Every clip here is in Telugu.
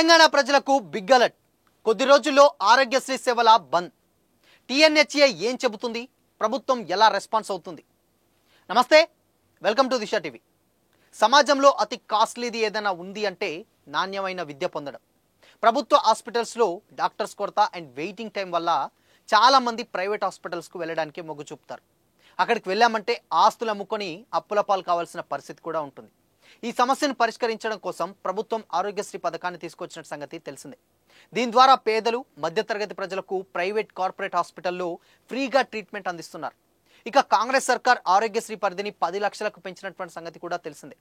తెలంగాణ ప్రజలకు బిగ్ అలర్ట్. కొద్ది రోజుల్లో ఆరోగ్యశ్రీ సేవల బంద్. టీఎన్హెచ్ఏ ఏం చెబుతుంది? ప్రభుత్వం ఎలా రెస్పాన్స్ అవుతుంది? నమస్తే, వెల్కమ్ టు దిశ టీవీ. సమాజంలో అతి కాస్ట్లీది ఏదైనా ఉంది అంటే నాణ్యమైన విద్య పొందడం. ప్రభుత్వ హాస్పిటల్స్లో డాక్టర్స్ కొరత అండ్ వెయిటింగ్ టైం వల్ల చాలామంది ప్రైవేట్ హాస్పిటల్స్కు వెళ్ళడానికి మొగ్గు చూపుతారు. అక్కడికి వెళ్ళామంటే ఆస్తులు అమ్ముకొని అప్పుల పాలు కావాల్సిన పరిస్థితి కూడా ఉంటుంది. ఈ సమస్యను పరిష్కరించడం కోసం ప్రభుత్వం ఆరోగ్యశ్రీ పథకాన్ని తీసుకొచ్చిన సంగతి తెలిసిందే. దీని ద్వారా పేదలు, మధ్యతరగతి ప్రజలకు ప్రైవేట్, కార్పొరేట్ హాస్పిటల్లో ఫ్రీగా ట్రీట్మెంట్ అందిస్తున్నారు. ఇక కాంగ్రెస్ సర్కార్ ఆరోగ్యశ్రీ పరిధిని 10 లక్షలకు పెంచినటువంటి సంగతి కూడా తెలిసిందే.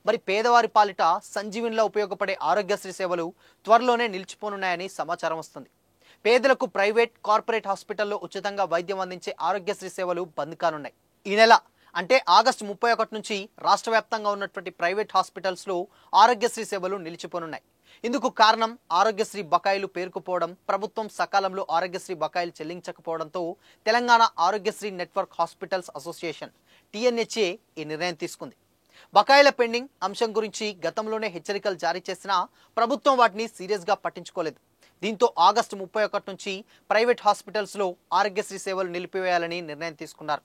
మరి పేదవారి పాలిట సంజీవనిలా ఉపయోగపడే ఆరోగ్యశ్రీ సేవలు త్వరలోనే నిలిచిపోనున్నాయని సమాచారం వస్తుంది. పేదలకు ప్రైవేట్, కార్పొరేట్ హాస్పిటల్లో ఉచితంగా వైద్యం అందించే ఆరోగ్యశ్రీ సేవలు బంద్ కానున్నాయి. ఈ నెల అంటే ఆగస్టు 31 నుంచి రాష్ట్ర వ్యాప్తంగా ఉన్నటువంటి ప్రైవేట్ హాస్పిటల్స్లో ఆరోగ్యశ్రీ సేవలు నిలిచిపోనున్నాయి. ఇందుకు కారణం ఆరోగ్యశ్రీ బకాయిలు పేరుకుపోవడం, ప్రభుత్వం సకాలంలో ఆరోగ్యశ్రీ బకాయిలు చెల్లించకపోవడంతో Telangana Aarogyasri network hospitals association TNHA ఈ నిర్ణయం తీసుకుంది. బకాయిల పెండింగ్ అంశం గురించి గతంలోనే హెచ్చరికలు జారీ చేసినా ప్రభుత్వం వాటిని సీరియస్గా పట్టించుకోలేదు. దీంతో ఆగస్టు 31 నుంచి ప్రైవేట్ హాస్పిటల్స్లో ఆరోగ్యశ్రీ సేవలు నిలిపివేయాలని నిర్ణయం తీసుకున్నారు.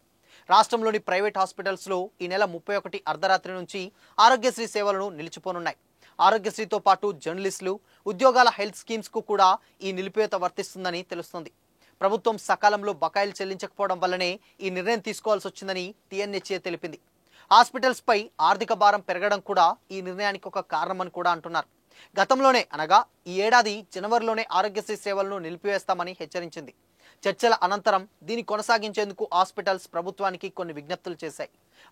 రాష్ట్రంలోని ప్రైవేట్ హాస్పిటల్స్లో ఈ నెల 31 అర్ధరాత్రి నుంచి ఆరోగ్యశ్రీ సేవలను నిలిచిపోనున్నాయి. ఆరోగ్యశ్రీతో పాటు జర్నలిస్టులు, ఉద్యోగాల హెల్త్ స్కీమ్స్కు కూడా ఈ నిలిపివేత వర్తిస్తుందని తెలుస్తోంది. ప్రభుత్వం సకాలంలో బకాయిలు చెల్లించకపోవడం వల్లనే ఈ నిర్ణయం తీసుకోవాల్సి వచ్చిందని టీఎన్హెచ్ఏ తెలిపింది. హాస్పిటల్స్పై ఆర్థిక భారం పెరగడం కూడా ఈ నిర్ణయానికి ఒక కారణమని కూడా అంటున్నారు. గతంలోనే అనగా ఈ ఏడాది జనవరిలోనే ఆరోగ్యశ్రీ సేవలను నిలిపివేస్తామని హెచ్చరించింది. చర్చల అనంతరం దీన్ని కొనసాగించేందుకు హాస్పిటల్స్ ప్రభుత్వానికి కొన్ని విజ్ఞప్తులు చేశాయి.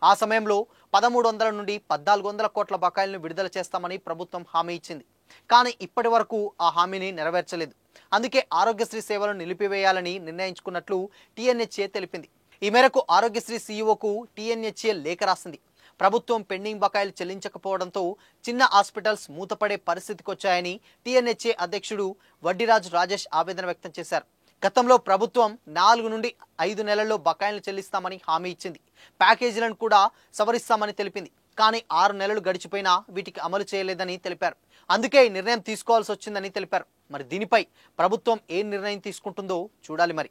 ఆ సమయంలో 1300 నుండి 1400 కోట్ల బకాయిలను విడుదల చేస్తామని ప్రభుత్వం హామీ ఇచ్చింది. కానీ ఇప్పటి వరకు ఆ హామీని నెరవేర్చలేదు. అందుకే ఆరోగ్యశ్రీ సేవలను నిలిపివేయాలని నిర్ణయించుకున్నట్లు టీఎన్హెచ్ఏ తెలిపింది. ఈ మేరకు ఆరోగ్యశ్రీ సీఈఓకు టీఎన్హెచ్ఏ లేఖ రాసింది. ప్రభుత్వం పెండింగ్ బకాయిలు చెల్లించకపోవడంతో చిన్న హాస్పిటల్స్ మూతపడే పరిస్థితికి వచ్చాయని టీఎన్హెచ్ఏ అధ్యక్షుడు వడ్డిరాజు రాజేష్ ఆవేదన వ్యక్తం చేశారు. గతంలో ప్రభుత్వం 4 నుండి 5 నెలల్లో బకాయిలు చెల్లిస్తామని హామీ ఇచ్చింది. ప్యాకేజీలను కూడా సవరిస్తామని తెలిపింది. కానీ 6 నెలలు గడిచిపోయినా వీటికి అమలు చేయలేదని తెలిపారు. అందుకే ఈ నిర్ణయం తీసుకోవాల్సి వచ్చిందని తెలిపారు. మరి దీనిపై ప్రభుత్వం ఏ నిర్ణయం తీసుకుంటుందో చూడాలి మరి.